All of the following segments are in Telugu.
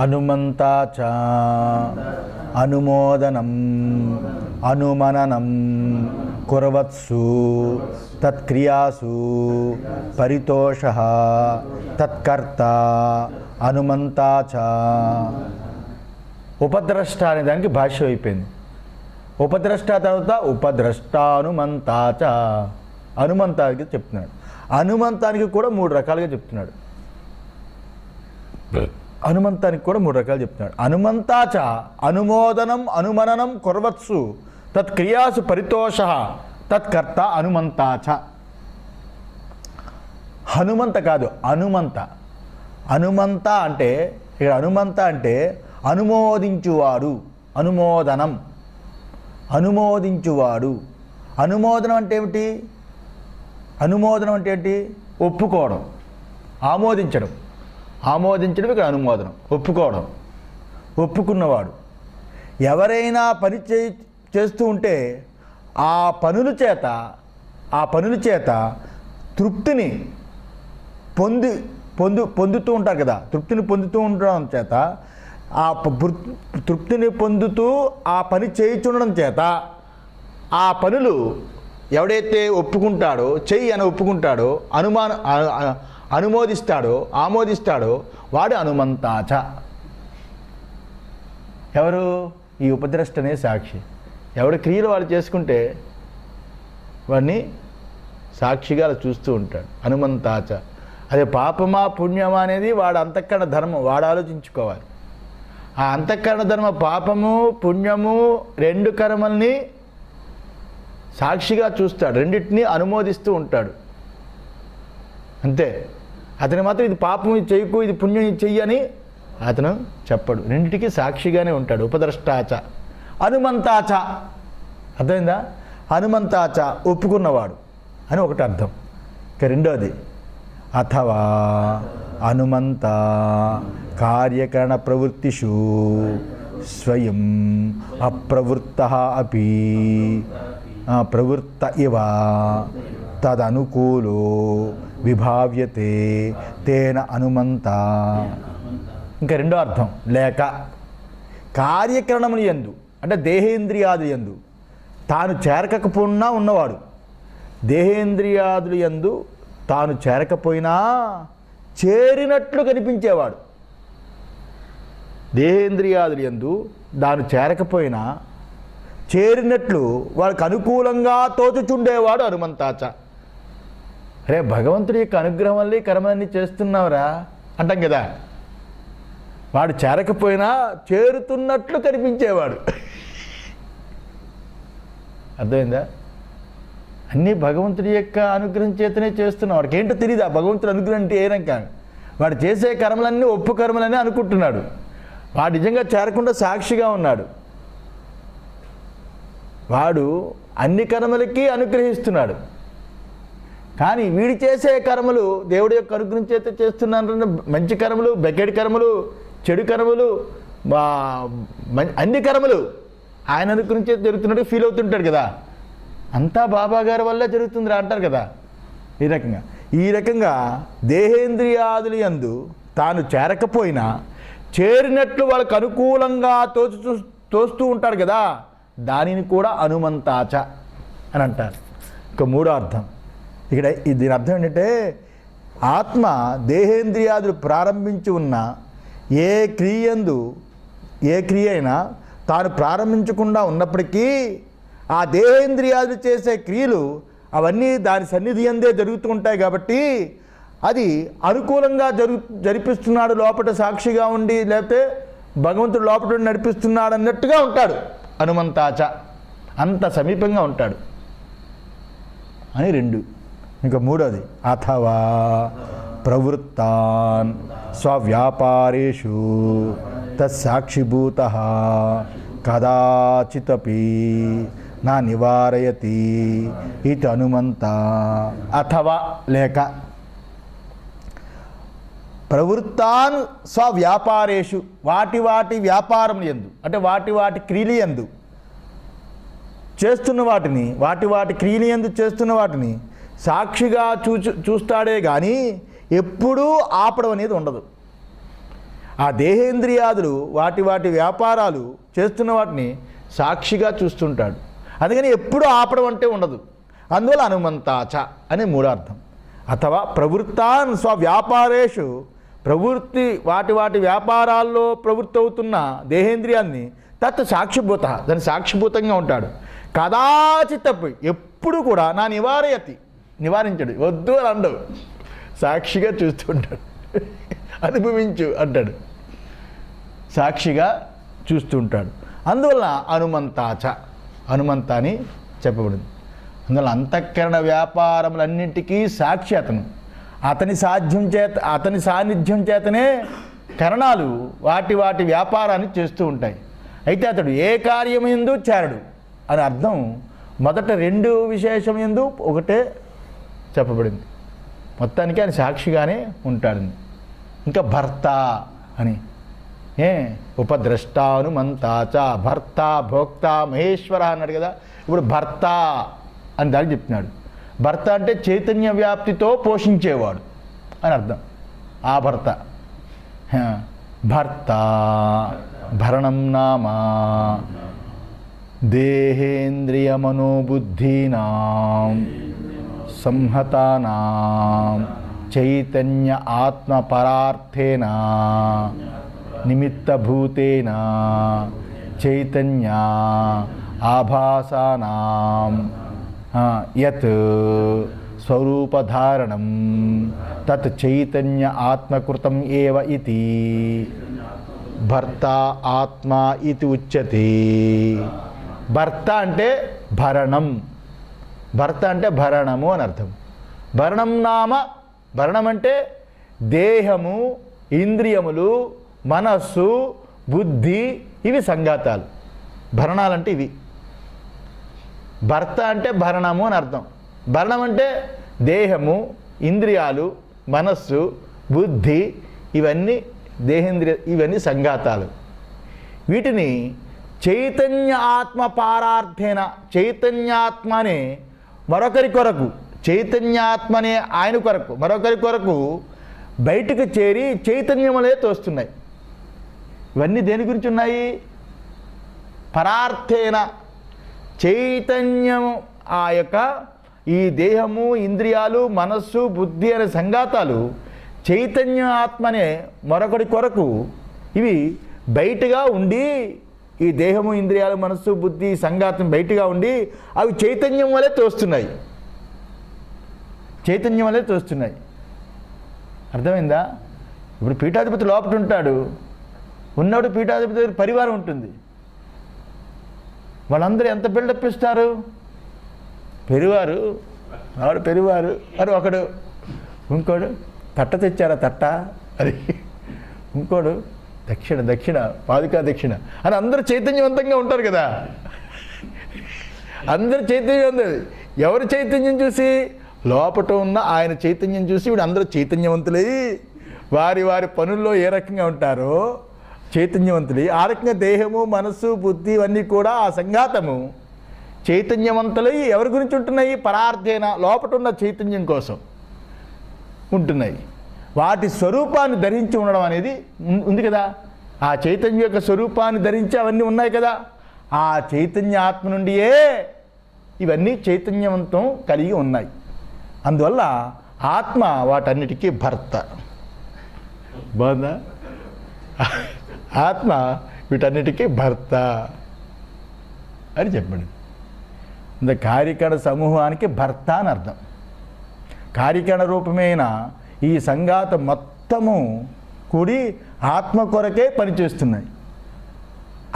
అనుమంతా చ అనుమోదనం అనుమననం కుర్వత్సు తత్క్రియాసు పరితోషః తత్కర్త అనుమంతా చ. ఉపద్రష్ట అనే దానికి భాష్యం అయిపోయింది. ఉపద్రష్ట తర్వాత ఉపద్రష్టానుమంతా చ. అనుమంతానికి చెప్తున్నాడు. అనుమంతానికి కూడా 3 రకాలుగా చెప్తున్నాడు. అనుమంతానికి కూడా 3 రకాలు చెప్తున్నాడు. అనుమంతా చ అనుమోదనం అనుమననం కుర్వత్సు తత్క్రియాసు పరితోషః తత్కర్త అనుమంతా చ. హనుమంత కాదు, అనుమంత. అనుమంత అంటే ఇక్కడ అనుమంత అంటే అనుమోదించువాడు, అనుమోదనం, అనుమోదించువాడు. అనుమోదనం అంటే ఏమిటి? అనుమోదనం అంటే ఏంటి? ఒప్పుకోవడం, ఆమోదించడం. ఆమోదించడం ఇక్కడ అనుమోదనం, ఒప్పుకోవడం. ఒప్పుకున్నవాడు. ఎవరైనా పని చేస్తూ ఉంటే ఆ పనుల చేత తృప్తిని పొందుతూ ఉంటారు కదా. తృప్తిని పొందుతూ ఉండడం చేత ఆ తృప్తిని పొందుతూ ఆ పని చేయించుండడం చేత ఆ పనులు ఎవడైతే ఒప్పుకుంటాడో, చెయ్యి అని ఒప్పుకుంటాడో, అనుమోదిస్తాడో, ఆమోదిస్తాడో వాడు అనుమంతాచ. ఎవరు? ఈ ఉపద్రష్టనే సాక్షి. ఎవడి క్రియలు వాడు చేసుకుంటే వాడిని సాక్షిగా చూస్తూ ఉంటాడు, అనుమంతాచ. అదే పాపమా పుణ్యమా అనేది వాడు అంతఃకరణ ధర్మం, వాడు ఆలోచించుకోవాలి. ఆ అంతఃకరణ ధర్మ పాపము పుణ్యము 2 కర్మల్ని సాక్షిగా చూస్తాడు, రెండింటినీ అనుమోదిస్తూ ఉంటాడు. అంతే. అతను మాత్రం ఇది పాపం ఇది చెయ్యకు, ఇది పుణ్యం ఇది చెయ్యి అని అతను చెప్పడు. రెండింటికి సాక్షిగానే ఉంటాడు. ఉపద్రష్టాచ అనుమంతాచ. అర్థమైందా? అనుమంతాచ ఒప్పుకున్నవాడు అని ఒకటి అర్థం. ఇక రెండోది అథవా అనుమంత కార్యకరణ ప్రవృత్తిషు స్వయం అప్రవృత్తః అపి ప్రవృత్త ఇవ తదనుకూలో విభావ్యతే తేన అనుమంత. ఇంకా రెండో అర్థం లేక కార్యకరణములు యందు అంటే దేహేంద్రియాదులు యందు తాను చేరకపోయినా ఉన్నవాడు. దేహేంద్రియాదులు యందు తాను చేరకపోయినా చేరినట్లు కనిపించేవాడు. దేహేంద్రియాదులు యందు తాను చేరకపోయినా చేరినట్లు వాడికి అనుకూలంగా తోచుచుండేవాడు అనుమంతాచ. అరే భగవంతుడి యొక్క అనుగ్రహం వల్ల ఈ కర్మలన్నీ చేస్తున్నావురా అంటాం కదా. వాడు చేరకపోయినా చేరుతున్నట్లు కనిపించేవాడు. అర్థమైందా? అన్నీ భగవంతుడి యొక్క అనుగ్రహం చేతనే చేస్తున్నాడు. వాడికి ఏంటో తెలియదు ఆ భగవంతుడి అనుగ్రహం అంటే ఏనాక. వాడు చేసే కర్మలన్నీ ఒప్పు కర్మలని అనుకుంటున్నాడు. వాడు నిజంగా చేరకుండా సాక్షిగా ఉన్నాడు. వాడు అన్ని కర్మలకి అనుగ్రహిస్తున్నాడు. కానీ వీడు చేసే కర్మలు దేవుడి యొక్క అనుగ్రహం చేత చేస్తున్నాడు. మంచి కర్మలు, బకెట్ కర్మలు, చెడు కర్మలు, అన్ని కర్మలు ఆయన అనుగ్రహం చేత జరుగుతున్నట్టు ఫీల్ అవుతుంటాడు కదా. అంతా బాబా గారి వల్ల జరుగుతుందిరా అంటారు కదా. ఈ రకంగా దేహేంద్రియాదులు యందు తాను చేరకపోయినా చేరినట్లు వాళ్ళకు అనుకూలంగా తోస్తూ ఉంటాడు కదా, దానిని కూడా అనుమంతాచ అని అంటారు. ఇక మూడో అర్థం ఇక్కడ దీని అర్థం ఏంటంటే ఆత్మ దేహేంద్రియాదులు ప్రారంభించి ఉన్న ఏ క్రియ అయినా తాను ప్రారంభించకుండా ఉన్నప్పటికీ ఆ దేహేంద్రియాదులు చేసే క్రియలు అవన్నీ దాని సన్నిధి అందే జరుగుతూ ఉంటాయి. కాబట్టి అది అనుకూలంగా జరిపిస్తున్నాడు లోపల సాక్షిగా ఉండి, లేకపోతే భగవంతుడు లోపల నడిపిస్తున్నాడు అన్నట్టుగా ఉంటాడు అనుమంతాచ. అంత సమీపంగా ఉంటాడు అని 2. ఇంకా మూడోది అథవా ప్రవృత్తాన్ స్వవ్యాపారేషు తత్సాక్షిభూతః కదాచితపి నా నివారయతి ఇది అనుమంత. అథవా లేక ప్రవృత్తాన్ స్వవ్యాపారేషు వాటి వ్యాపారములు యందు అంటే వాటి క్రియలు యందు చేస్తున్న వాటి క్రియలు యందు చేస్తున్న వాటిని సాక్షిగా చూస్తాడే కానీ ఎప్పుడూ ఆపడం అనేది ఉండదు. ఆ దేహేంద్రియాదులు వాటి వాటి వ్యాపారాలు చేస్తున్న వాటిని సాక్షిగా చూస్తుంటాడు. అందుకని ఎప్పుడూ ఆపడం అంటే ఉండదు. అందువల్ల హనుమంతాచ అనే మూడార్థం. అథవా ప్రవృత్తాన్ స్వవ్యాపారేషు, ప్రవృత్తి వాటి వాటి వ్యాపారాల్లో ప్రవృత్తి అవుతున్న దేహేంద్రియాన్ని తత్ సాక్షిభూత, దాని సాక్షిభూతంగా ఉంటాడు. కదాచిత్ తప్పు ఎప్పుడు కూడా నా నివారయతి, నివారించడు, వద్దు అని అండవు, సాక్షిగా చూస్తూ ఉంటాడు. అనుభవించు అంటాడు, సాక్షిగా చూస్తూ ఉంటాడు. అందువల్ల హనుమంతాచ, హనుమంత అని చెప్పబడింది. అందువల్ల అంతఃకరణ వ్యాపారములన్నింటికీ సాక్షి అతను. అతని సాన్నిధ్యం చేతనే కరణాలు వాటి వాటి వ్యాపారాన్ని చేస్తూ ఉంటాయి. అయితే అతడు ఏ కార్యమందు చేరడు అని అర్థం. మొదట రెండు విశేషం ఎందు ఒకటే చెప్పబడింది. మొత్తానికి ఆయన సాక్షిగానే ఉంటాడని. ఇంకా భర్త అని ఉపద్రష్ట హనుమంతాచ, భర్త భోక్త మహేశ్వర అన్నాడు కదా. ఇప్పుడు భర్త అని దానికి చెప్తున్నాడు. భర్త అంటే చైతన్య వ్యాప్తితో పోషించేవాడు అని అర్థం. ఆ భర్త భర్త భరణం నామ దేహేంద్రియమనోబుద్ధీనాం సంహతానాం చైతన్య ఆత్మపరార్థేన నిమిత్తభూతేన చైతన్య ఆభాసానాం యత్ స్వరూపధారణం తత్ చైతన్య ఆత్మకృతం ఏవ ఇతి భర్త ఆత్మ ఇది ఉచ్యతే. భర్త అంటే భరణం, భర్త అంటే భరణము అని అర్థం. భరణం నామ, భరణం అంటే దేహము, ఇంద్రియములు, మనస్సు, బుద్ధి, ఇవి సంఘాతాలు. భరణాలంటే ఇవి. భర్త అంటే భరణము అని అర్థం. భరణం అంటే దేహము, ఇంద్రియాలు, మనస్సు, బుద్ధి, ఇవన్నీ ఇవన్నీ సంఘాతాలు. వీటిని చైతన్య ఆత్మ పారార్థేన, చైతన్యాత్మనే మరొకరి కొరకు, చైతన్యాత్మనే ఆయన కొరకు, మరొకరి కొరకు బయటకు చేరి చైతన్యములే తోస్తున్నాయి. ఇవన్నీ దేని గురించి ఉన్నాయి? పరార్థేన, చైతన్యం, ఆ యొక్క ఈ దేహము, ఇంద్రియాలు, మనస్సు, బుద్ధి అనే సంఘాతాలు చైతన్య ఆత్మనే మరొకటి కొరకు ఇవి బయటగా ఉండి, ఈ దేహము, ఇంద్రియాలు, మనస్సు, బుద్ధి, సంఘాతం బయటగా ఉండి అవి చైతన్యం వలె తోస్తున్నాయి, చైతన్యం వలె తోస్తున్నాయి. అర్థమైందా? ఇప్పుడు పీఠాధిపతి లోపల ఉంటాడు, ఉన్నప్పుడు పీఠాధిపతి దగ్గర పరివారం ఉంటుంది. వాళ్ళందరూ ఎంత బిల్డప్ ఇస్తారు? పెరువారు, ఆవిడ పెరువారు అని ఒకడు, ఇంకోడు తట్ట తెచ్చారా తట్ట అది, ఇంకోడు దక్షిణ దక్షిణ పాదుకా దక్షిణ అని అందరూ చైతన్యవంతంగా ఉంటారు కదా. అందరూ చైతన్యవంతం. ఎవరు చైతన్యం చూసి? లోపట ఉన్న ఆయన చైతన్యం చూసి వీడు అందరూ చైతన్యవంతులై వారి వారి పనుల్లో ఏ రకంగా ఉంటారో చైతన్యవంతులై, ఆ రకంగా దేహము, మనస్సు, బుద్ధి ఇవన్నీ కూడా ఆ సంఘాతము చైతన్యవంతులై ఎవరి గురించి ఉంటున్నాయి? పరార్థేన, లోపట ఉన్న చైతన్యం కోసం ఉంటున్నాయి. వాటి స్వరూపాన్ని ధరించి ఉండడం అనేది ఉంది కదా. ఆ చైతన్యం యొక్క స్వరూపాన్ని ధరించి అవన్నీ ఉన్నాయి కదా. ఆ చైతన్య ఆత్మ నుండియే ఇవన్నీ చైతన్యవంతం కలిగి ఉన్నాయి. అందువల్ల ఆత్మ వాటన్నిటికీ భర్త. బాగుందా? ఆత్మ వీటన్నిటికీ భర్త అని చెప్పండి. ఇంత కార్యకణ సమూహానికి భర్త అని అర్థం. కార్యకణ రూపమైన ఈ సంఘాత మొత్తము కూడి ఆత్మ కొరకే పనిచేస్తున్నాయి.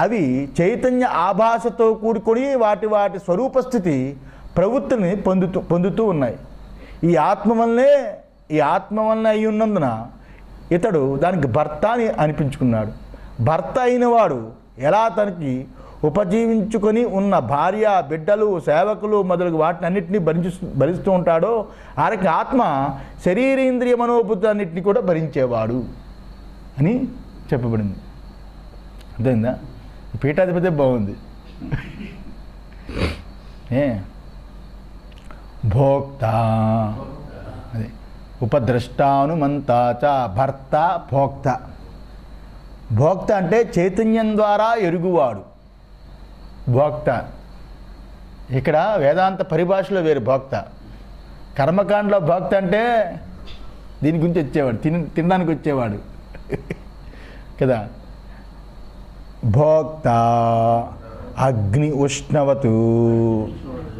అవి చైతన్య ఆభాసతో కూడుకొని వాటి వాటి స్వరూపస్థితి ప్రవృత్తిని పొందుతూ ఉన్నాయి. ఈ ఆత్మ వల్లనే అయి ఉన్నందున ఇతడు దానికి భర్త అని అనిపించుకున్నాడు. భర్త అయినవాడు ఎలా తనకి ఉపజీవించుకొని ఉన్న భార్య, బిడ్డలు, సేవకులు మొదలగు వాటిని అన్నింటినీ భరిస్తూ ఉంటాడో ఆ రకంగా ఆత్మ శరీరేంద్రియ మనోబుద్ధి అన్నింటినీ కూడా భరించేవాడు అని చెప్పబడింది. అర్థమైందా? పీఠాధిపతి బాగుంది. భోక్త అదే ఉపద్రష్టానుమంతాచ, భర్త భోక్త. భోక్త అంటే చైతన్యం ద్వారా ఎరుగువాడు భోక్త. ఇక్కడ వేదాంత పరిభాషలో వేరు భోక్త. కర్మకాండలో భోక్త అంటే దీని గురించి వచ్చేవాడు, తినడానికి వచ్చేవాడు కదా. భోక్త అగ్ని ఉష్ణవతు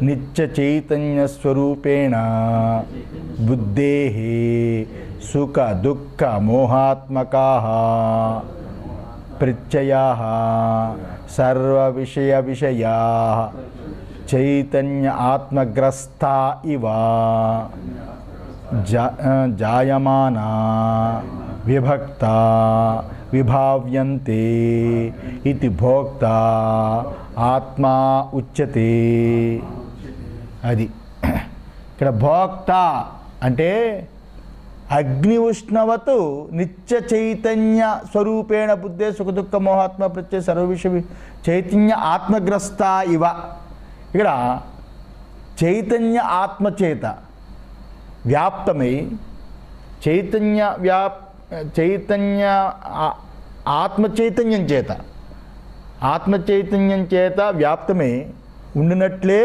నిత్య చైతన్య స్వరూపేణ బుద్ధేః సుఖ దుఃఖ మోహాత్మకాః ప్రత్యయాః సర్వ విషయ విషయాః చైతన్య ఆత్మగ్రస్తా ఇవ జాయమానా విభక్త విభావ్యంతే ఇతి భోక్త ఆత్మా ఉచ్యతే. అది ఇక్కడ భోక్త అంటే అగ్ని ఉష్ణవతు నిత్య చైతన్య స్వరూపేణ బుద్ధే సుఖ దుఃఖ మోహాత్మ ప్రత్యయ సర్వవిషయ చైతన్య ఆత్మగ్రస్త ఇవ. ఇక్కడ చైతన్య ఆత్మచేత వ్యాప్తమై చైతన్య ఆత్మచైతన్యం చేత వ్యాప్తమై ఉండినట్లే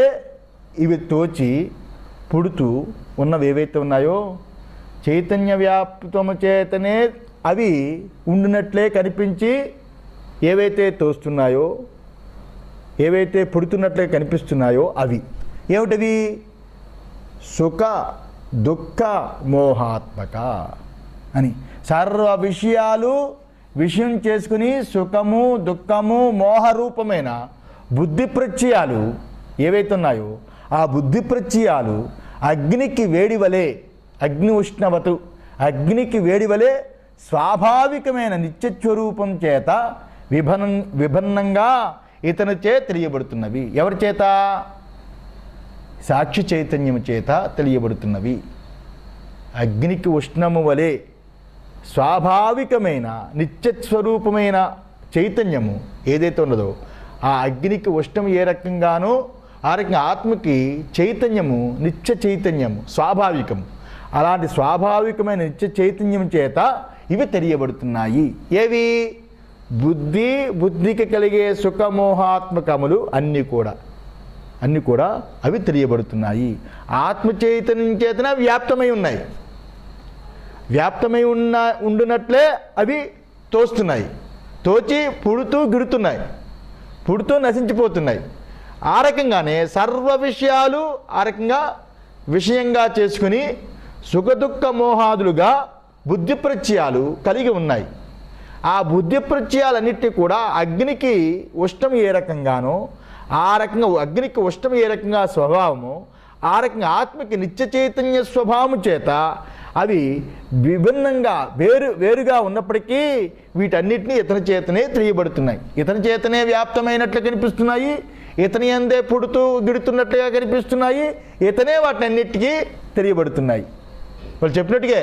ఇవి తోచి పుడుతూ ఉన్నవి ఏవైతే ఉన్నాయో చైతన్య వ్యాప్తము చేతనే అవి ఉండినట్లే కనిపించి ఏవైతే తోస్తున్నాయో ఏవైతే పుడుతున్నట్లే కనిపిస్తున్నాయో అవి ఏమిటవి? సుఖ దుఃఖ మోహాత్మక అని సర్వ విషయాలు విషయం చేసుకుని సుఖము దుఃఖము మోహరూపమైన బుద్ధి ప్రత్యయాలు ఏవైతే ఉన్నాయో ఆ బుద్ధి ప్రత్యయాలు అగ్నికి వేడివలే అగ్ని ఉష్ణవతు అగ్నికి వేడివలే స్వాభావికమైన నిత్యస్వరూపం చేత విభిన్నంగా ఇతనిచే తెలియబడుతున్నవి. ఎవరి చేత? సాక్షి చైతన్యము చేత తెలియబడుతున్నవి. అగ్నికి ఉష్ణము వలె స్వాభావికమైన నిత్యస్వరూపమైన చైతన్యము ఏదైతే ఉన్నదో ఆ అగ్నికి ఉష్ణం ఏ రకంగానో ఆ రకంగా ఆత్మకి చైతన్యము నిత్య చైతన్యము స్వాభావికము. అలాంటి స్వాభావికమైన నిత్య చైతన్యం చేత ఇవి తెలియబడుతున్నాయి. ఏవి? బుద్ధికి కలిగే సుఖమోహాత్మకములు అన్నీ కూడా అవి తెలియబడుతున్నాయి. ఆత్మ చైతన్యం చేతన వ్యాప్తమై ఉన్నాయి. వ్యాప్తమై ఉండునట్లే అవి తోస్తున్నాయి. తోచి పుడుతూ గిడుతున్నాయి, పుడుతూ నశించిపోతున్నాయి. ఆ రకంగానే సర్వ విషయాలు ఆ రకంగా విషయంగా చేసుకుని సుఖదుఖ మోహాదులుగా బుద్ధి ప్రత్యయాలు కలిగి ఉన్నాయి. ఆ బుద్ధి ప్రత్యయాలన్నిటి కూడా అగ్నికి ఉష్ణం ఏ రకంగానో ఆ రకంగా అగ్నికి ఉష్ణం ఏ రకంగా స్వభావము ఆ రకంగా ఆత్మకి నిత్య చైతన్య స్వభావము చేత అవి విభిన్నంగా వేరుగా ఉన్నప్పటికీ వీటన్నిటినీ ఇతని చేతనే తెలియబడుతున్నాయి. ఇతని చేతనే వ్యాప్తమైనట్లు కనిపిస్తున్నాయి. ఇతని అందే పుడుతూ గిడుతున్నట్లుగా కనిపిస్తున్నాయి. ఇతనే వాటిని అన్నిటికీ తెలియబడుతున్నాయి. వాళ్ళు చెప్పినట్టుగా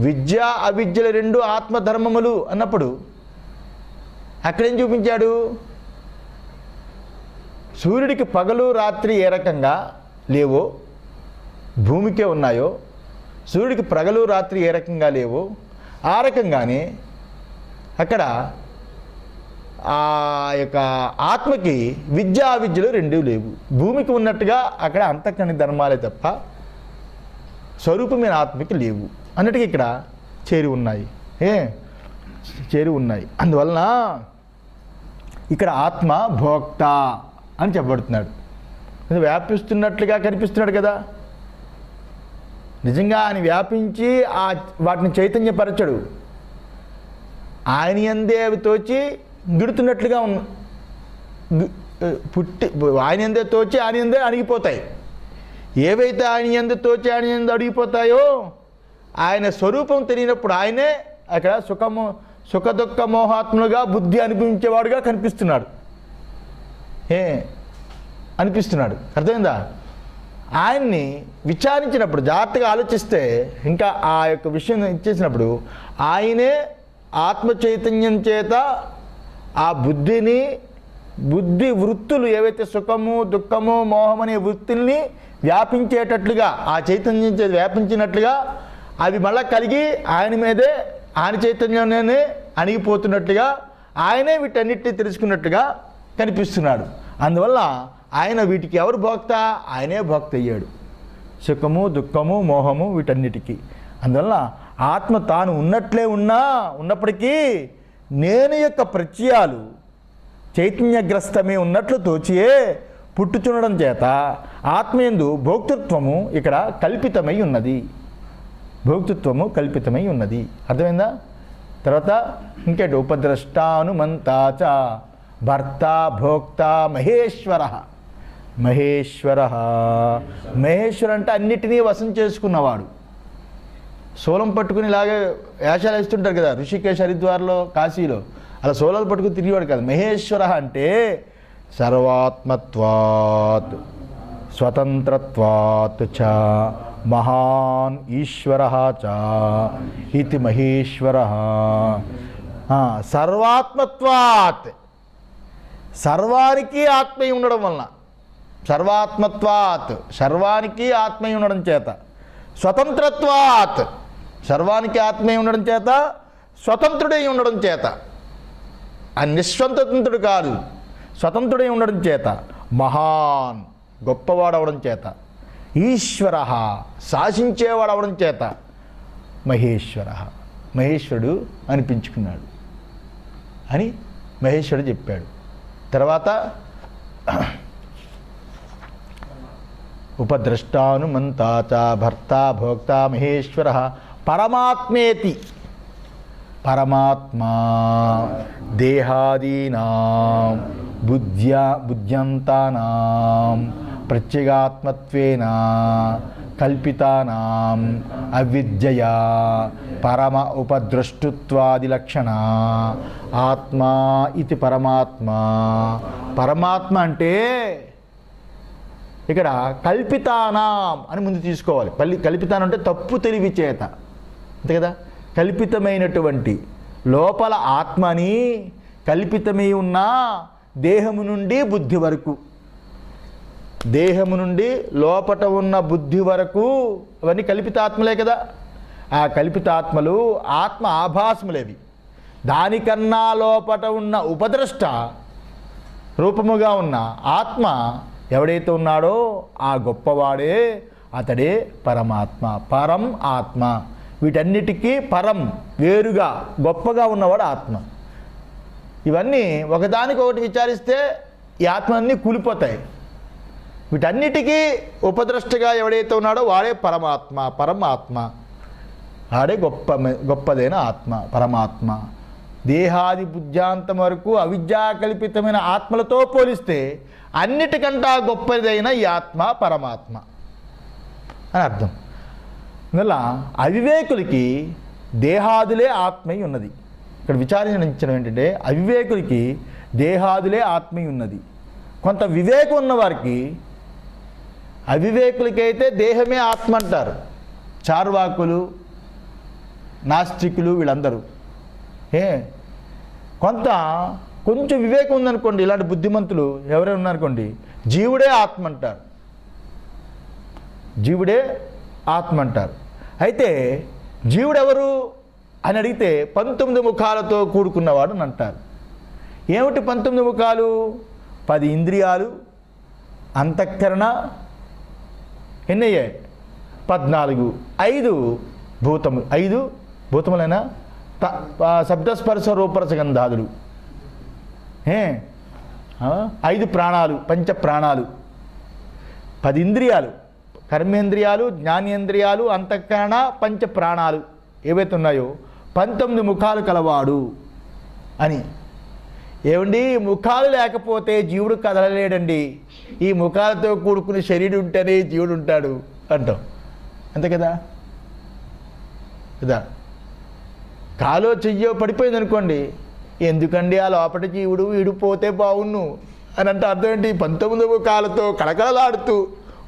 విద్య అవిద్యలు రెండు ఆత్మధర్మములు అన్నప్పుడు అక్కడేం చూపించాడు? సూర్యుడికి పగలు రాత్రి ఏ రకంగా లేవో భూమికే ఉన్నాయో సూర్యుడికి పగలు రాత్రి ఏ రకంగా లేవో ఆ రకంగానే అక్కడ ఆ యొక్క ఆత్మకి విద్య అవిద్యలు రెండూ లేవు. భూమికి ఉన్నట్టుగా అక్కడ అంతఃకరణ ధర్మాలే తప్ప స్వరూపమైన ఆత్మకి లేవు అన్నట్టుగా ఇక్కడ చేరి ఉన్నాయి. అందువలన ఇక్కడ ఆత్మ భోక్త అని చెప్పబడుతున్నాడు. వ్యాపిస్తున్నట్లుగా కనిపిస్తున్నాడు కదా. నిజంగా ఆయన వ్యాపించి వాటిని చైతన్యపరచడు. ఆయన యందే అవి తోచి గిడుతున్నట్లుగా ఆయన యందే తోచి ఆయన యందే అణిగిపోతాయి. ఏవైతే ఆయన యందు తోచి ఆయన యందు అడిగిపోతాయో ఆయన స్వరూపం తెలియనప్పుడు ఆయనే అక్కడ సుఖ దుఃఖ మోహాత్ములుగా బుద్ధి అనిపించేవాడుగా కనిపిస్తున్నాడు. అర్థమైందా? ఆయన్ని విచారించినప్పుడు జాగ్రత్తగా ఆలోచిస్తే ఇంకా ఆ యొక్క విషయం ఇచ్చేసినప్పుడు ఆయనే ఆత్మ చైతన్యం చేత ఆ బుద్ధి వృత్తులు ఏవైతే సుఖము దుఃఖము మోహం అనే వృత్తుల్ని వ్యాపించేటట్లుగా ఆ చైతన్యం చేత వ్యాపించినట్లుగా అవి మళ్ళా కలిగి ఆయన మీదే ఆయన చైతన్యంలోనే అణిగిపోతున్నట్లుగా, ఆయనే వీటన్నిటిని తెలుసుకున్నట్టుగా కనిపిస్తున్నాడు. అందువల్ల ఆయన వీటికి ఎవరు భోక్త? ఆయనే భోక్త అయ్యాడు. సుఖము, దుఃఖము, మోహము వీటన్నిటికీ. అందువల్ల ఆత్మ తాను ఉన్నట్లే ఉన్నప్పటికీ నేను యొక్క ప్రత్యయాలు చైతన్యగ్రస్తమే ఉన్నట్లు తోచియే పుట్టుచుండడం చేత ఆత్మయందు భోక్తృత్వము ఇక్కడ కల్పితమై ఉన్నది. భోక్తృత్వము కల్పితమై ఉన్నది. అర్థమైందా? తర్వాత ఇంకేంటి? ఉపద్రష్టానుమంతాచ భర్త భోక్త మహేశ్వర. మహేశ్వర అంటే అన్నిటినీ వశం చేసుకున్నవాడు. సోలం పట్టుకుని ఇలాగే వేషాలు వేస్తుంటారు కదా ఋషికేశ్, హరిద్వార్లో, కాశీలో. అలా సోలాలు పట్టుకుని తిరిగేవాడు కాదు. మహేశ్వర అంటే సర్వాత్మత్వాత్ స్వతంత్రత్వాత్ చ మహాన్ ఈశ్వర చ ఇది మహేశ్వర. సర్వాత్మత్వాత్, సర్వానికి ఆత్మీయ ఉండడం వలన, సర్వాత్మత్వాత్ సర్వానికి ఆత్మీయ ఉండడం చేత, స్వతంత్రత్వాత్ సర్వానికి ఆత్మీయ ఉండడం చేత, స్వతంత్రుడై ఉండడం చేత, ఆ నిస్వంతంత్రుడు కాదు, స్వతంత్రుడై ఉండడం చేత, మహాన్ గొప్పవాడవడం చేత, ఈశ్వర శాసించేవాడవడం చేత మహేశ్వర మహేశ్వరుడు అనిపించుకున్నాడు అని మహేశ్వరుడు చెప్పాడు. తర్వాత ఉపద్రష్టానుమంతాచ భర్త భోక్త మహేశ్వర పరమాత్మేతి. పరమాత్మా దేహాదీనాం బుద్ధ్యంతానాం ప్రత్యేగాత్మత్వేన కల్పితానాం అవిద్యయా పరమ ఉపద్రష్టృత్వాదిలక్షణ ఆత్మా ఇది పరమాత్మ. పరమాత్మ అంటే ఇక్కడ కల్పితానాం అని ముందు తీసుకోవాలి. కల్పితానం అంటే తప్పు తెలివి చేత, అంతే కదా. కల్పితమైనటువంటి లోపల ఆత్మని కల్పితమై ఉన్న దేహము నుండి బుద్ధి వరకు, దేహము నుండి లోపట ఉన్న బుద్ధి వరకు అవన్నీ కల్పితాత్మలే కదా. ఆ కల్పితాత్మలు ఆత్మ ఆభాసములేవి. దానికన్నా లోపట ఉన్న ఉపద్రష్ట రూపముగా ఉన్న ఆత్మ ఎవడైతే ఉన్నాడో ఆ గొప్పవాడే, అతడే పరమాత్మ. పరం ఆత్మ. వీటన్నిటికీ పరం, వేరుగా గొప్పగా ఉన్నవాడు ఆత్మ. ఇవన్నీ ఒకదానికొకటి విచారిస్తే ఈ ఆత్మలన్నీ కూలిపోతాయి. వీటన్నిటికీ ఉపద్రష్టగా ఎవడైతే ఉన్నాడో వాడే పరమాత్మ. పరమాత్మ ఆడే గొప్పదైన ఆత్మ పరమాత్మ. దేహాది బుద్ధ్యాంతం వరకు అవిద్యాకల్పితమైన ఆత్మలతో పోలిస్తే అన్నిటికంటా గొప్పదైన ఈ ఆత్మ పరమాత్మ అని అర్థం. అందువల్ల అవివేకులకి దేహాదులే ఆత్మయి ఉన్నది. ఇక్కడ విచారించడం ఏంటంటే అవివేకులకి దేహాదులే ఆత్మయి ఉన్నది. కొంత వివేకం ఉన్నవారికి, అవివేకులకైతే దేహమే ఆత్మ అంటారు. చార్వాకులు, నాస్తికులు వీళ్ళందరూ. కొంచెం వివేకం ఉందనుకోండి, ఇలాంటి బుద్ధిమంతులు ఎవరైనా ఉన్నారనుకోండి, జీవుడే ఆత్మ అంటారు. జీవుడే ఆత్మ అంటారు. అయితే జీవుడెవరు అని అడిగితే 19 ముఖాలతో కూడుకున్నవాడు అని అంటారు. ఏమిటి 19 ముఖాలు? 10 ఇంద్రియాలు, అంతఃకరణ ఎన్నయ్యాయి? 14. 5 భూతములు. 5 భూతములైనా శబ్దస్పర్శ రూపరసగంధాదులు. 5 ప్రాణాలు, పంచ ప్రాణాలు. 10 ఇంద్రియాలు, కర్మేంద్రియాలు, జ్ఞానేంద్రియాలు, అంతఃకరణ, పంచ ప్రాణాలు ఏవైతే ఉన్నాయో 19 ముఖాలు కలవాడు అని. ఏమండి, ముఖాలు లేకపోతే జీవుడు కదలలేడండి. ఈ ముఖాలతో కూడుకుని శరీరం ఉంటేనే జీవుడు ఉంటాడు అంటాం, అంతే కదా. కదా, కాలో చెయ్యో పడిపోయింది అనుకోండి, ఎందుకండి ఆ లోపల జీవుడు వీడిపోతే బాగున్ను అని అంటే అర్థం ఏంటి? 19 ముఖాలతో కళకళలాడుతూ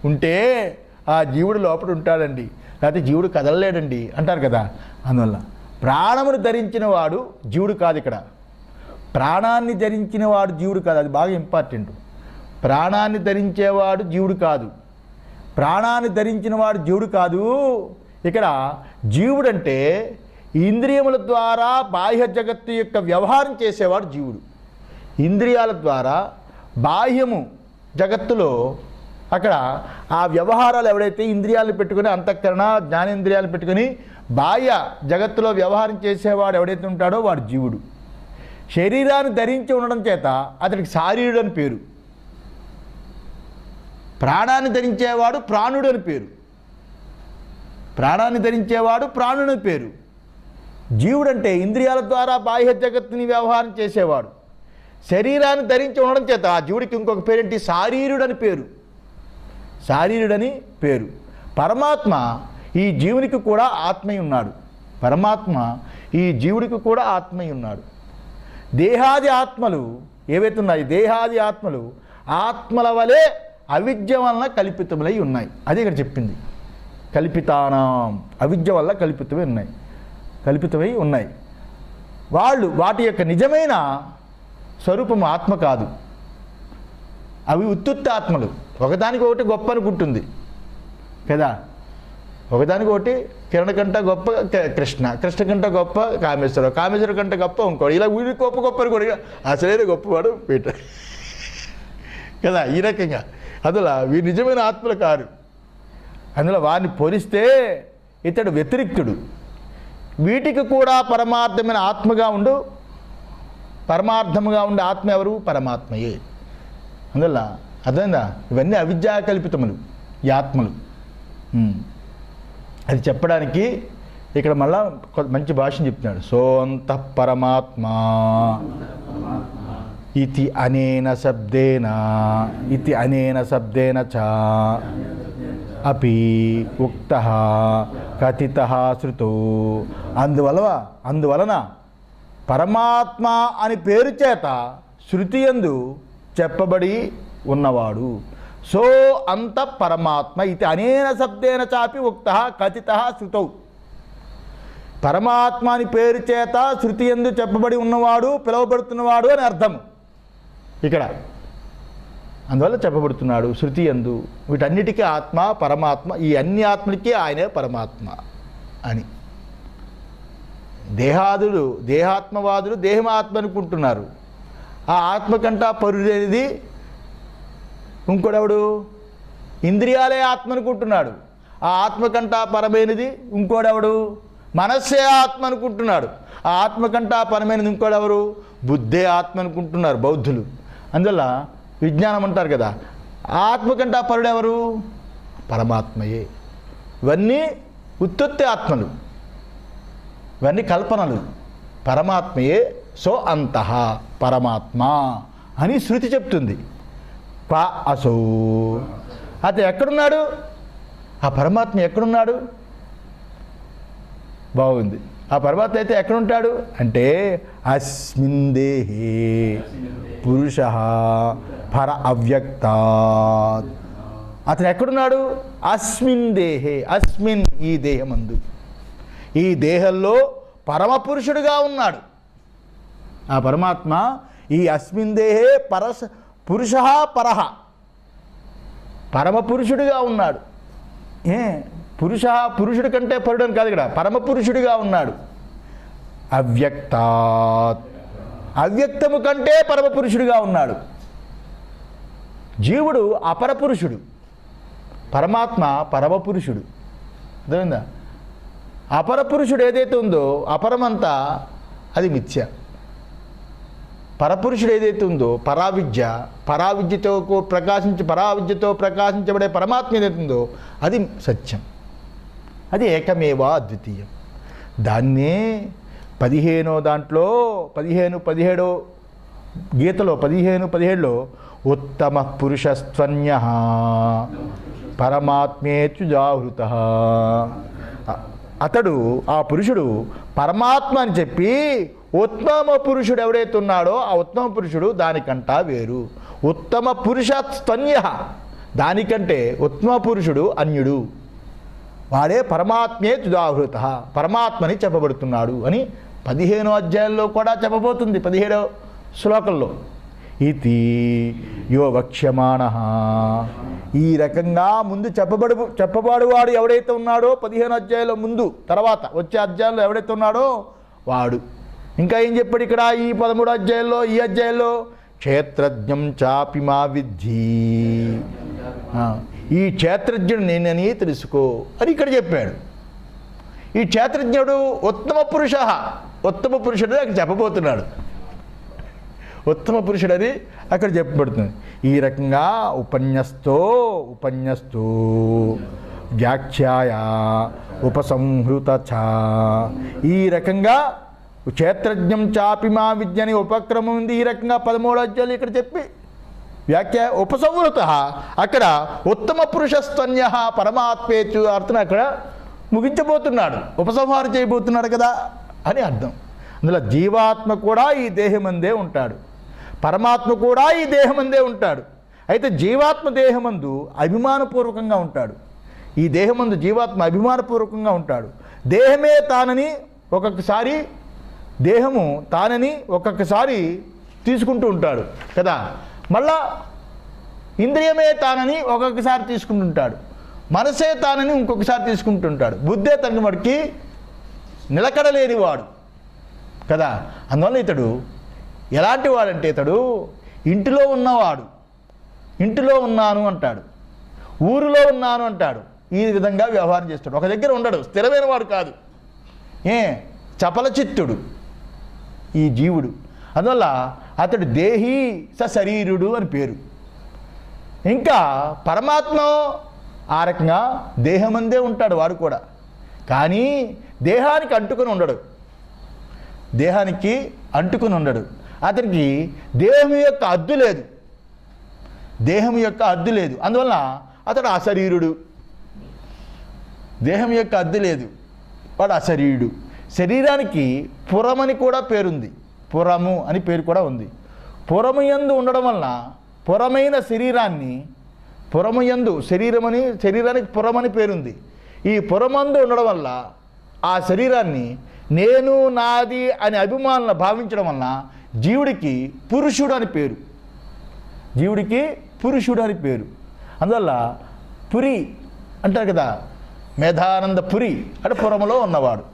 ఉంటే ఆ జీవుడు లోపల ఉంటాడండి, లేకపోతే జీవుడు కదలలేడండి అంటారు కదా. అందువల్ల ప్రాణమును ధరించిన వాడు జీవుడు కాదు. ఇక్కడ ప్రాణాన్ని ధరించిన వాడు జీవుడు కాదు. అది బాగా ఇంపార్టెంట్. ప్రాణాన్ని ధరించేవాడు జీవుడు కాదు. ప్రాణాన్ని ధరించిన వాడు జీవుడు కాదు. ఇక్కడ జీవుడంటే ఇంద్రియముల ద్వారా బాహ్య జగత్తు యొక్క వ్యవహారం చేసేవాడు జీవుడు. ఇంద్రియాల ద్వారా బాహ్యము జగత్తులో అక్కడ ఆ వ్యవహారాలు ఎవడైతే ఇంద్రియాలను పెట్టుకుని అంతఃకరణ జ్ఞానేంద్రియాలను పెట్టుకుని బాహ్య జగత్తులో వ్యవహారం చేసేవాడు ఎవడైతే ఉంటాడో వాడు జీవుడు. శరీరాన్ని ధరించి ఉండడం చేత అతడికి శారీరుడు అని పేరు. ప్రాణాన్ని ధరించేవాడు ప్రాణుడు అని పేరు. ప్రాణాన్ని ధరించేవాడు ప్రాణుడు అని పేరు. జీవుడంటే ఇంద్రియాల ద్వారా బాహ్య జగత్తుని వ్యవహారం చేసేవాడు. శరీరాన్ని ధరించి ఉండడం చేత ఆ జీవుడికి ఇంకొక పేరేంటి? శారీరుడని పేరు. శారీరుడని పేరు. పరమాత్మ ఈ జీవునికి కూడా ఆత్మయ్య ఉన్నాడు. పరమాత్మ ఈ జీవుడికి కూడా ఆత్మయ్య ఉన్నాడు. దేహాది ఆత్మలు ఏవైతే ఉన్నాయి, దేహాది ఆత్మలు ఆత్మల వలె అవిద్య వలన కల్పితములై ఉన్నాయి. అది ఇక్కడ చెప్పింది. కల్పితానాం, అవిద్య వల్ల కల్పితమై ఉన్నాయి. వాళ్ళు వాటి యొక్క నిజమైన స్వరూపం ఆత్మ కాదు. అవి ఉత్తుత్త ఆత్మలు. ఒకదానికొకటి గొప్ప అనుకుంటుంది కదా. ఒకదానికొకటి కిరణ కంట గొప్ప కృష్ణ, కృష్ణ కంట గొప్ప కామేశ్వరం, కామేశ్వరం కంట గొప్ప ఇంకోటి, ఇలా వీడి గొప్ప అనుకోడు. అసలైన గొప్పవాడు పీటర్ కదా. ఈ రకంగా అందులో వీరు నిజమైన ఆత్మలు కారు. అందులో వారిని పోలిస్తే ఇతడు వ్యతిరిక్తుడు. వీటికి కూడా పరమార్థమైన ఆత్మగా ఉండు, పరమార్థముగా ఉండే ఆత్మ ఎవరు? పరమాత్మయే. అందువల్ల అర్థమైందా? ఇవన్నీ అవిద్యా కల్పితములు ఈ ఆత్మలు. అది చెప్పడానికి ఇక్కడ మళ్ళా మంచి భాషను చెప్తున్నాడు. సోంతః పరమాత్మా ఇతి అనేన శబ్దేన చ అపి ఉక్తః కథితః శృతో. అందువలన పరమాత్మ అని పేరు చేత శృతి యందు చెప్పబడి ఉన్నవాడు. సో అంత పరమాత్మ ఇది అనేన శబ్దేన చాపి ఉక్తః కథితః శృతౌ. పరమాత్మ అని పేరు చేత శృతి యందు చెప్పబడి ఉన్నవాడు, పిలువబడుతున్నవాడు అని అర్థం ఇక్కడ. అందువల్ల చెప్పబడుతున్నాడు శృతి యందు. వీటన్నిటికీ ఆత్మ పరమాత్మ, ఈ అన్ని ఆత్మలకి ఆయనే పరమాత్మ అని. దేహాత్మవాదులు దేహమాత్మ అనుకుంటున్నారు. ఆ ఆత్మ కంట పరుడేది ఇంకోడెవడు? ఇంద్రియాలే ఆత్మ అనుకుంటున్నాడు. ఆ ఆత్మ కంట పరమైనది ఇంకోడెవడు? మనస్సే ఆత్మ అనుకుంటున్నాడు. ఆ ఆత్మ కంట పరమైనది ఇంకోడెవరు? బుద్ధే ఆత్మ అనుకుంటున్నారు బౌద్ధులు. అందువల్ల విజ్ఞానం అంటారు కదా. ఆత్మ కంట పరుడెవరు? పరమాత్మయే. ఇవన్నీ ఉత్పత్తి ఆత్మలు, ఇవన్నీ కల్పనలు. పరమాత్మయే. సో అంతః పరమాత్మ అని శృతి చెప్తుంది. ప అసౌ. అతను ఎక్కడున్నాడు? ఆ పరమాత్మ ఎక్కడున్నాడు? బాగుంది. ఆ పరమాత్మ అయితే ఎక్కడుంటాడు అంటే అస్మిన్ దేహే పురుషః పర అవ్యక్తాత్. అతను ఎక్కడున్నాడు? అస్మిన్ దేహే. అస్మిన్ ఈ దేహమందు, ఈ దేహంలో పరమపురుషుడుగా ఉన్నాడు. ఆ పరమాత్మ ఈ అస్మిన్ దేహే పురుషః పరః పరమపురుషుడిగా ఉన్నాడు. పురుషుడి కంటే పరుడని కాదు ఇక్కడ, పరమపురుషుడిగా ఉన్నాడు. అవ్యక్తాత్, అవ్యక్తము కంటే పరమపురుషుడిగా ఉన్నాడు. జీవుడు అపరపురుషుడు, పరమాత్మ పరమపురుషుడు. అర్థమైందా? అపరపురుషుడు ఏదైతే ఉందో అపరమంతా అది మిథ్య. పరపురుషుడు ఏదైతే ఉందో పరావిద్యతో ప్రకాశించబడే పరమాత్మ ఏదైతే ఉందో అది సత్యం. అది ఏకమేవా అద్వితీయం. దాన్నే 15 గీతలో 15:17లో ఉత్తమ పురుషస్త్వన్యః పరమాత్మేత్యుజాహృతః. అతడు ఆ పురుషుడు పరమాత్మ అని చెప్పి ఉత్తమ పురుషుడు ఎవడైతే ఉన్నాడో ఆ ఉత్తమ పురుషుడు దానికంటా వేరు. ఉత్తమ పురుషస్త్వన్యః, దానికంటే ఉత్తమ పురుషుడు అన్యుడు. వాడే పరమాత్మేత్యుజాహృతః, పరమాత్మని చెప్పబడుతున్నాడు అని 15వ అధ్యాయంలో కూడా చెప్పబోతుంది. 17వ శ్లోకంలో ఇది యో వక్ష్యమాణః. ఈ రకంగా ముందు చెప్పబడువాడు ఎవడైతే ఉన్నాడో 15 అధ్యాయాల ముందు తర్వాత వచ్చే అధ్యాయంలో ఎవడైతే ఉన్నాడో వాడు. ఇంకా ఏం చెప్పాడు ఇక్కడ ఈ 13 అధ్యాయంలో, ఈ అధ్యాయంలో క్షేత్రజ్ఞం చాపి మా విద్ధి, ఈ క్షేత్రజ్ఞుడు నేనని తెలుసుకో అని ఇక్కడ చెప్పాడు. ఈ క్షేత్రజ్ఞుడు ఉత్తమ పురుష, ఉత్తమ పురుషుడు అక్కడ చెప్పబోతున్నాడు. ఉత్తమ పురుషుడని అక్కడ చెప్పబడుతుంది. ఈ రకంగా ఉపన్యస్తో వ్యాఖ్యాయ ఉపసంహృత చ, ఈ రకంగా క్షేత్రజ్ఞం చాపి మా విద్య అని ఉపక్రమం ఉంది. ఈ రకంగా 13 అధ్యాయులు ఇక్కడ చెప్పి వ్యాఖ్య ఉపసంహృత, అక్కడ ఉత్తమ పురుషస్తన్య పరమాత్మేచు అర్థం అక్కడ ముగించబోతున్నాడు, ఉపసంహారం చేయబోతున్నాడు కదా అని అర్థం. అందులో జీవాత్మ కూడా ఈ దేహమందే ఉంటాడు, పరమాత్మ కూడా ఈ దేహమందే ఉంటాడు. అయితే జీవాత్మ దేహమందు అభిమానపూర్వకంగా ఉంటాడు. ఈ దేహమందు జీవాత్మ అభిమానపూర్వకంగా ఉంటాడు. దేహమే తానని ఒక్కొక్కసారి, దేహము తానని ఒక్కొక్కసారి తీసుకుంటూ ఉంటాడు కదా. మళ్ళా ఇంద్రియమే తానని ఒక్కొక్కసారి తీసుకుంటుంటాడు. మనసే తానని ఇంకొకసారి తీసుకుంటుంటాడు. బుద్ధే తనకి మడికి నిలకడలేనివాడు కదా. అందువల్ల ఇతడు ఎలాంటి వాడంటే, ఇతడు ఇంటిలో ఉన్నవాడు, ఇంటిలో ఉన్నాను అంటాడు, ఊరిలో ఉన్నాను అంటాడు. ఈ విధంగా వ్యవహారం చేస్తాడు. ఒక దగ్గర ఉండడు, స్థిరమైన వాడు కాదు. చపలచిత్తుడు ఈ జీవుడు. అందువల్ల అతడు దేహీ శరీరుడు అని పేరు. ఇంకా పరమాత్మ ఆ రకంగా దేహమందే ఉంటాడు వాడు కూడా. కానీ దేహానికి అంటుకొని ఉండడు, దేహానికి అంటుకొని ఉండడు. అతనికి దేహం యొక్క అద్దు లేదు, దేహం యొక్క అద్దు లేదు. అందువల్ల అతడు అశరీరుడు. దేహం యొక్క అద్దు లేదు, వాడు అశరీరుడు. శరీరానికి పురమని కూడా పేరుంది, పురము అని పేరు కూడా ఉంది. పురము యందు ఉండడం వలన పురమైన శరీరాన్ని, పురము యందు శరీరానికి పురమని పేరుంది. ఈ పురమందు ఉండడం వల్ల ఆ శరీరాన్ని నేను నాది అని అభిమానులను భావించడం వలన జీవుడికి పురుషుడు అని పేరు, జీవుడికి పురుషుడు అని పేరు. అందువల్ల పురి అంటారు కదా, మేధానంద పురి అంటే పురములో ఉన్నవాడు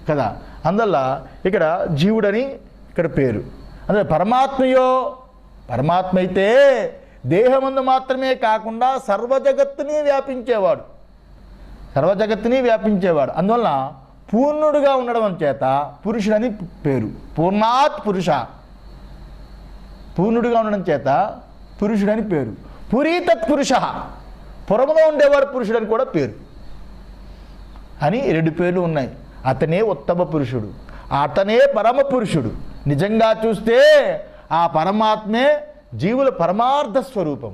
కదా. అందువల్ల ఇక్కడ జీవుడని ఇక్కడ పేరు. అందులో పరమాత్మ అయితే దేహమందు మాత్రమే కాకుండా సర్వజగత్తుని వ్యాపించేవాడు, సర్వజగత్తుని వ్యాపించేవాడు. అందువల్ల పూర్ణుడుగా ఉండడం చేత పురుషుడని పేరు. పూర్ణాత్ పురుష, పూర్ణుడిగా ఉండడం చేత పురుషుడని పేరు. పురీతత్ పురుష, పురములో ఉండేవాడు పురుషుడని కూడా పేరు అని 2 పేర్లు ఉన్నాయి. అతనే ఉత్తమ పురుషుడు, అతనే పరమ పురుషుడు. నిజంగా చూస్తే ఆ పరమాత్మే జీవుల పరమార్థ స్వరూపం,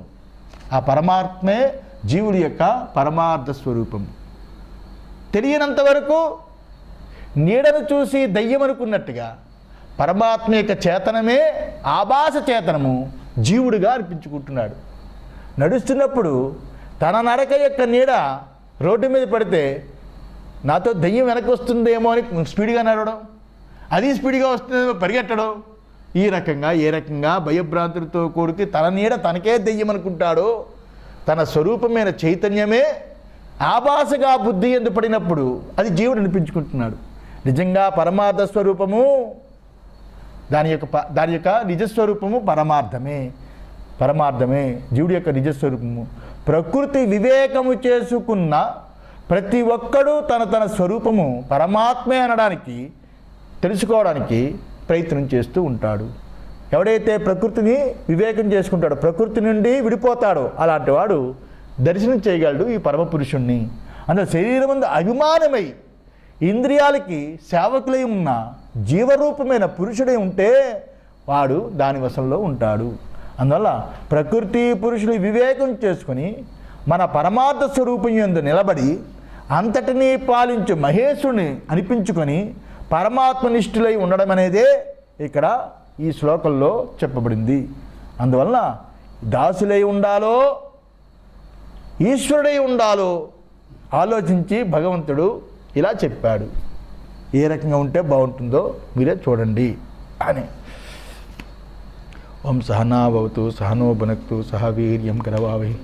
ఆ పరమాత్మే జీవుడి యొక్క పరమార్థ స్వరూపం. తెలియనంత వరకు నీడను చూసి దయ్యం అనుకున్నట్టుగా పరమాత్మ యొక్క చేతనమే ఆభాస చేతనము జీవుడిగా అర్పించుకుంటున్నాడు. నడుస్తున్నప్పుడు తన నడక యొక్క నీడ రోడ్డు మీద పడితే నాతో దయ్యం వెనక్కి వస్తుందేమో అని స్పీడ్గా నడవడం, అది స్పీడ్గా వస్తుందేమో పరిగెట్టడం, ఈ రకంగా ఏ రకంగా భయభ్రాంతులతో కూడికి తన నీడ తనకే దెయ్యం అనుకుంటాడో, తన స్వరూపమైన చైతన్యమే ఆభాసగా బుద్ధి ఎందు పడినప్పుడు అది జీవుడు అనిపించుకుంటున్నాడు. నిజంగా పరమార్థ స్వరూపము దాని యొక్క నిజస్వరూపము పరమార్థమే జీవుడి యొక్క నిజస్వరూపము. ప్రకృతి వివేకము చేసుకున్న ప్రతి ఒక్కడూ తన స్వరూపము పరమాత్మే అనడానికి, తెలుసుకోవడానికి ప్రయత్నం చేస్తూ ఉంటాడు. ఎవడైతే ప్రకృతిని వివేకం చేసుకుంటాడో, ప్రకృతి నుండి విడిపోతాడో, అలాంటి వాడు దర్శనం చేయగలడు ఈ పరమపురుషుణ్ణి. అందులో శరీరమందు అభిమానమై ఇంద్రియాలకి సేవకులై ఉన్న జీవరూపమైన పురుషుడై ఉంటే వాడు దాని వశంలో ఉంటాడు. అందువల్ల ప్రకృతి పురుషులు వివేకం చేసుకొని మన పరమార్థ స్వరూపం యందు నిలబడి అంతటినీ పాలించు మహేశుని అనిపించుకొని పరమాత్మనిష్ఠులై ఉండడం అనేదే ఇక్కడ ఈ శ్లోకంలో చెప్పబడింది. అందువల్ల దాసులై ఉండాలో ఈశ్వరుడై ఉండాలో ఆలోచించి భగవంతుడు ఇలా చెప్పాడు. ఏ రకంగా ఉంటే బాగుంటుందో మీరే చూడండి అని. ఓం సహనా భవతు సహనో భునక్తు సహ వీర్యం కరవావహై